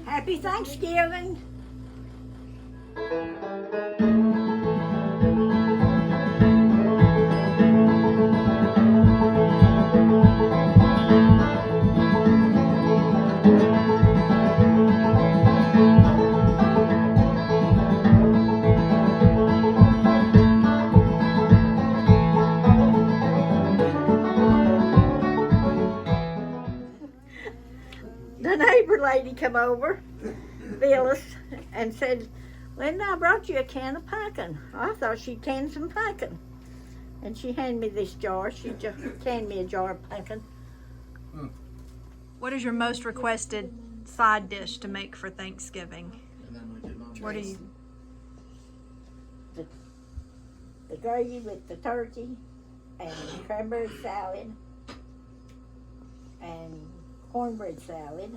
Happy Thanksgiving. The neighbor lady come over, Phyllis, and said, Linda, I brought you a can of pumpkin. I thought she'd canned some pumpkin. And she handed me this jar. She just canned me a jar of pumpkin. What is your most requested side dish to make for Thanksgiving? What do you? The gravy with the turkey and cranberry salad and cornbread salad.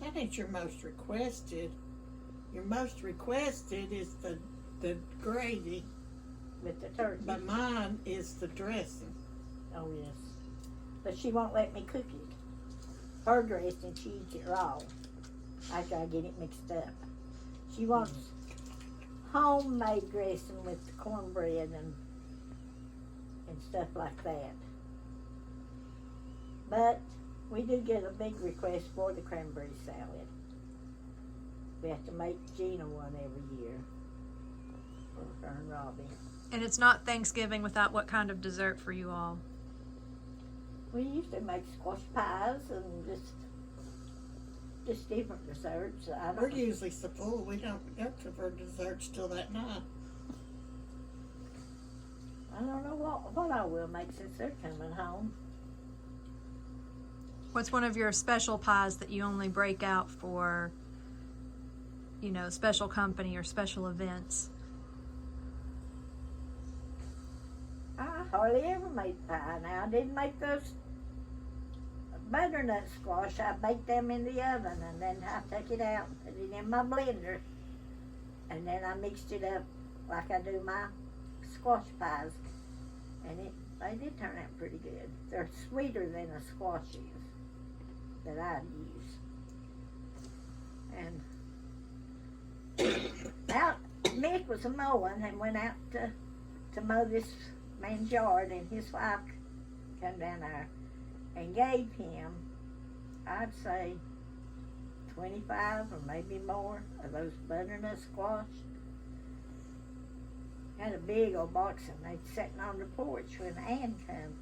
That ain't your most requested. Your most requested is the gravy. With the turkey. But mine is the dressing. Oh, yes. But she won't let me cook it. Her dressing, she eats it raw. After I get it mixed up. She wants homemade dressing with the cornbread and stuff like that. But we do get a big request for the cranberry salad. We have to make Gina one every year for her and Robbie. And it's not Thanksgiving without what kind of dessert for you all? We used to make squash pies and just different desserts. We're usually so full we don't go to for desserts till that night. I don't know what I will make since they're coming home. What's one of your special pies that you only break out for, special company or special events? I hardly ever made pie now. I didn't make those butternut squash. I baked them in the oven and then I took it out and put it in my blender. And then I mixed it up like I do my squash pies. And they did turn out pretty good. They're sweeter than a squash is that I'd use. And out, Mick was a mowing and went out to mow this man's yard, and his wife come down there and gave him, I'd say, 25 or maybe more of those butternut squash. Had a big old box and they'd sitting on the porch when Ann come.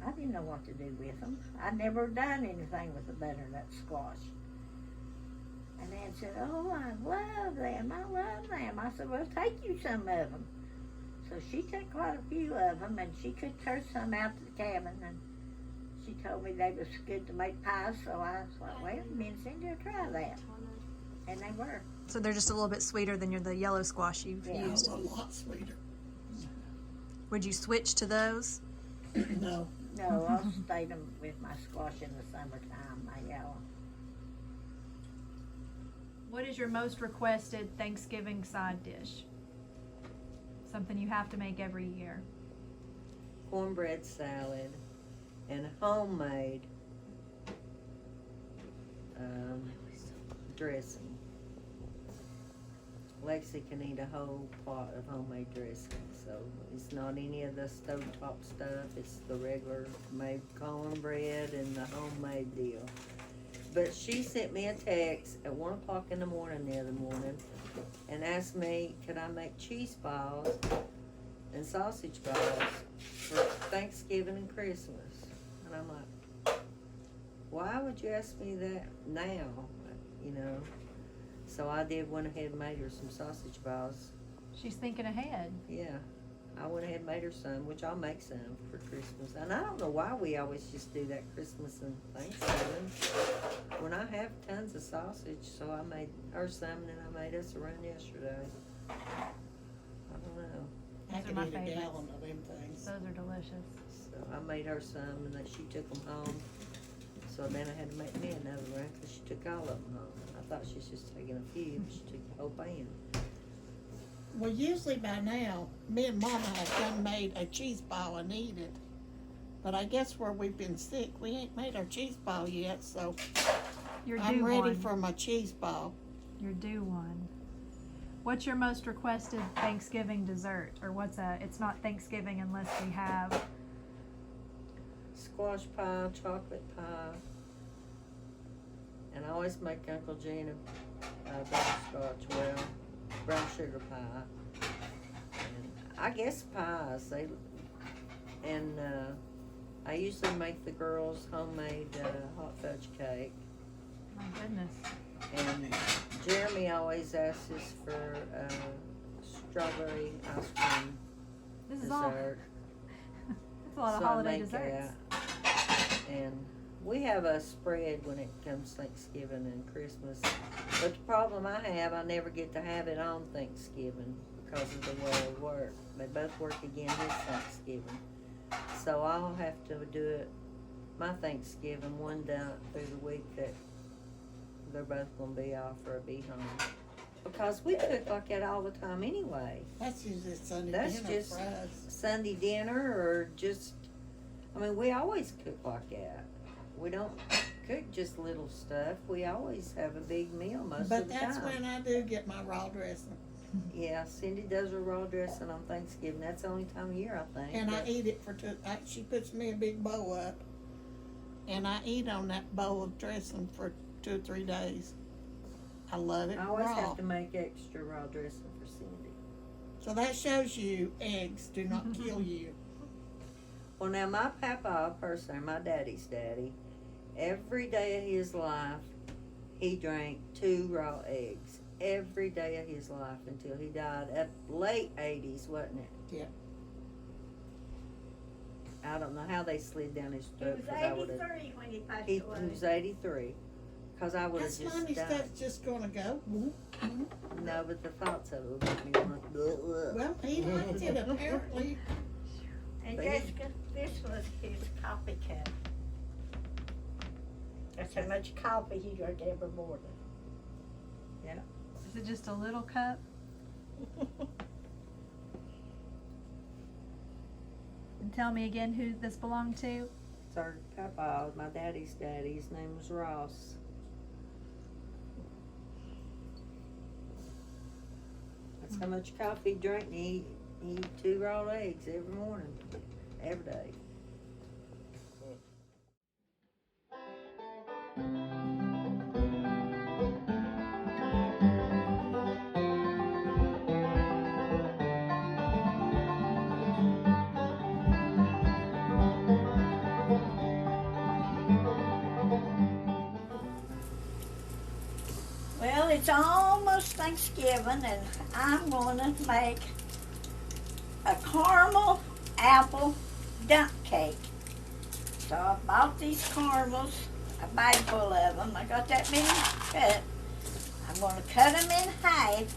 I didn't know what to do with them. I'd never done anything with the butternut squash. And Ann said, oh, I love them. I said, well, take you some of them. So she took quite a few of them, and she cooked her some out to the cabin, and she told me they was good to make pies, so I thought, well, me and Cindy will try that. And they were. So they're just a little bit sweeter than the yellow squash you've used. A lot sweeter. Would you switch to those? No. No, I'll stay them with my squash in the summertime, my yellow. What is your most requested Thanksgiving side dish? Something you have to make every year. Cornbread salad and homemade dressing. Lexi can eat a whole pot of homemade dressing, so it's not any of the stovetop stuff. It's the regular made cornbread and the homemade deal. But she sent me a text at 1 o'clock in the morning the other morning and asked me, could I make cheese balls and sausage balls for Thanksgiving and Christmas? And I'm like, why would you ask me that now? So I went ahead and made her some sausage balls. She's thinking ahead. Yeah. I went ahead and made her some, which I'll make some for Christmas. And I don't know why we always just do that Christmas and Thanksgiving. When I have tons of sausage, so I made her some, and then I made us a run yesterday. I don't know. I Those are could my eat a favorites. gallon of them things. Those are delicious. So I made her some, and then she took them home. So then I had to make me another run because she took all of them home. I thought she was just taking a few, but she took the whole pan. Well, usually by now, me and Mama have done made a cheese ball and eat it. But I guess where we've been sick, we ain't made our cheese ball yet, so You're I'm due ready one. for my cheese ball. You're due one. What's your most requested Thanksgiving dessert? Or it's not Thanksgiving unless we have, Squash pie, chocolate pie, and I always make Uncle Gene a butterscotch, brown sugar pie. And I guess pies, I usually make the girls homemade hot fudge cake. my goodness. And Jeremy always asks us for strawberry ice cream This is all, dessert. that's a lot of So I holiday make desserts. that. And we have a spread when it comes Thanksgiving and Christmas. But the problem I have, I never get to have it on Thanksgiving because of the way I work. They both work again this Thanksgiving. So I'll have to do it, my Thanksgiving, one down through the week that they're both going to be off or be home. Because we cook like that all the time anyway. That's usually Sunday That's dinner just for us. Sunday dinner or just, we always cook like that. We don't cook just little stuff. We always have a big meal most But of the that's time. when I do get my raw dressing. Yeah, Cindy does her raw dressing on Thanksgiving. That's the only time of year, I think. And I but- eat it for she puts me a big bowl up. And I eat on that bowl of dressing for 2 or 3 days. I love it I always raw. have to make extra raw dressing for Cindy. So that shows you eggs do not kill you. Well, now my papa, personally, my daddy's daddy, every day of his life, he drank 2 raw eggs. Every day of his life until he died. At late 80s, wasn't it? Yeah. I don't know how they slid down his He throat. was 'Cause I would've- 83 when he passed He away. was 83. Because I would have That's just money died. stuff's just gonna go. Whoop, whoop. No, but the thoughts of it would make me want to. Well, he liked it apparently. And But he- Jessica, this was his coffee cup. That's how much coffee he drank every morning. Is it just a little cup? And tell me again who this belonged to. It's our papa, my daddy's daddy. His name was Ross. That's how much coffee he drank. He eat 2 raw eggs every morning, every day. Well, it's almost Thanksgiving, and I'm going to make a caramel apple dump cake. So I bought these caramels, a bag full of them. I got that many cut. I'm going to cut them in half.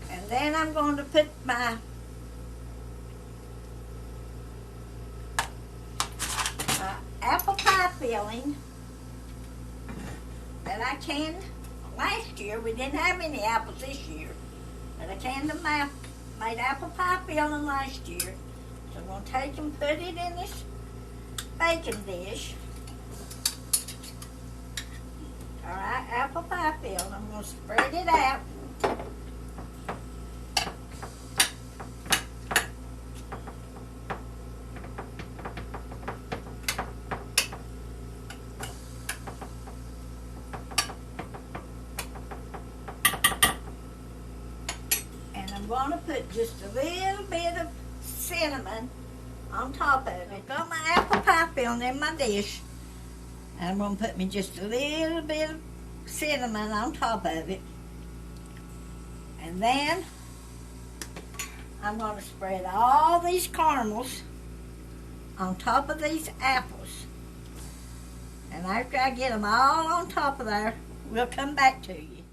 And then I'm going to put my apple pie filling that I canned last year. We didn't have any apples this year. But I canned them out, made apple pie filling last year. So I'm going to take and put it in this baking dish. Alright, apple pie filling. I'm going to spread it out. I'm going to put just a little bit of cinnamon on top of it. Got my apple pie filling in my dish. And I'm going to put me just a little bit of cinnamon on top of it. And then I'm going to spread all these caramels on top of these apples. And after I get them all on top of there, we'll come back to you.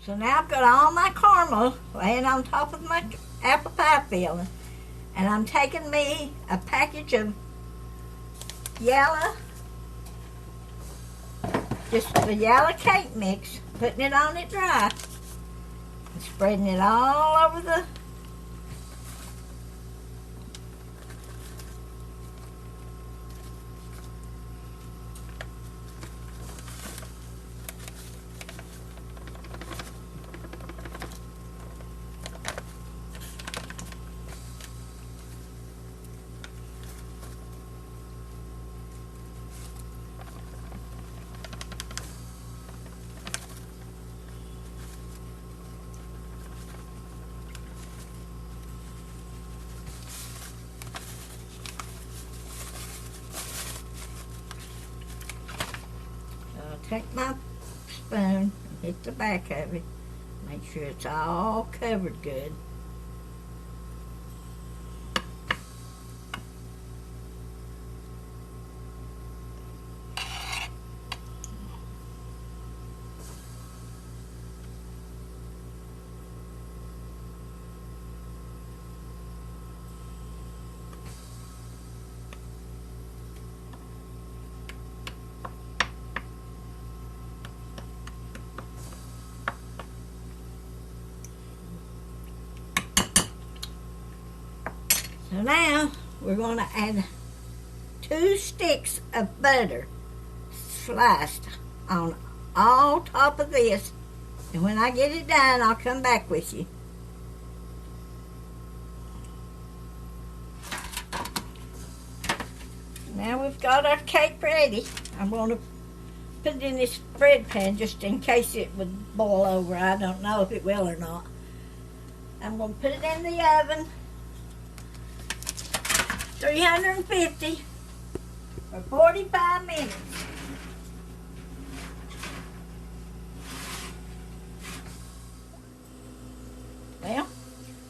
So now I've got all my caramel laying on top of my apple pie filling. And I'm taking me a package of yellow, just the yellow cake mix, putting it on it dry, and spreading it all over the take my spoon and hit the back of it. Make sure it's all covered good. So now we're going to add 2 sticks of butter sliced on all top of this. And when I get it done, I'll come back with you. Now we've got our cake ready. I'm going to put it in this bread pan just in case it would boil over. I don't know if it will or not. I'm going to put it in the oven. 350 for 45 minutes. Well,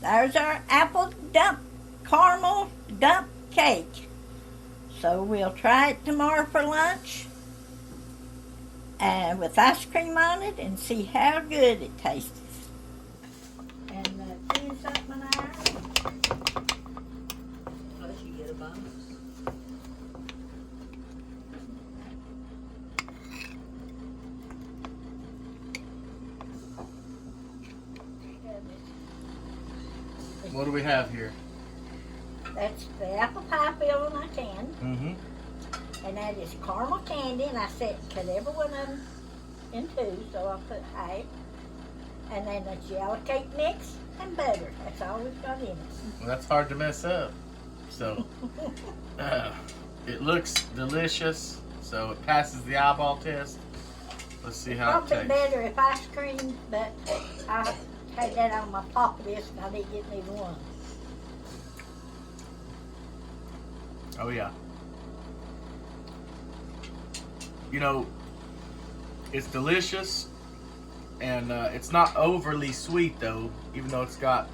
there's our caramel dump cake. So we'll try it tomorrow for lunch with ice cream on it and see how good it tastes. And finish up my iron. What do we have here? That's the apple pie filling I canned. Mm-hmm. And that is caramel candy, and I cut every one of them in 2, so I'll put half. And then that's yellow cake mix and butter. That's all we've got in it. Well, that's hard to mess up. So, it looks delicious. So it passes the eyeball test. Let's see how it Probably tastes. better if ice cream, but I had that on my pocket list and I didn't get neither one. Oh yeah. You know, it's delicious, and it's not overly sweet though, even though it's got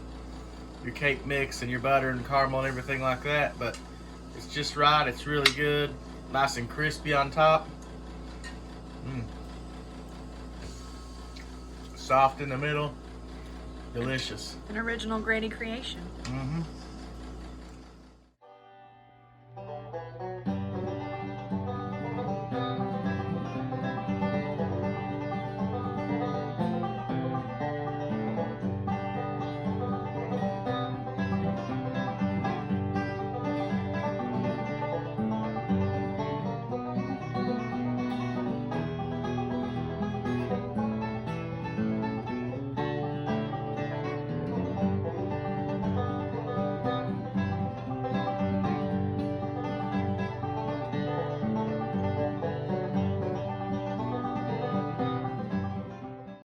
your cake mix and your butter and caramel and everything like that, but it's just right. It's really good, nice and crispy on top. Soft in the middle, delicious. An original Grady creation. Mm-hmm.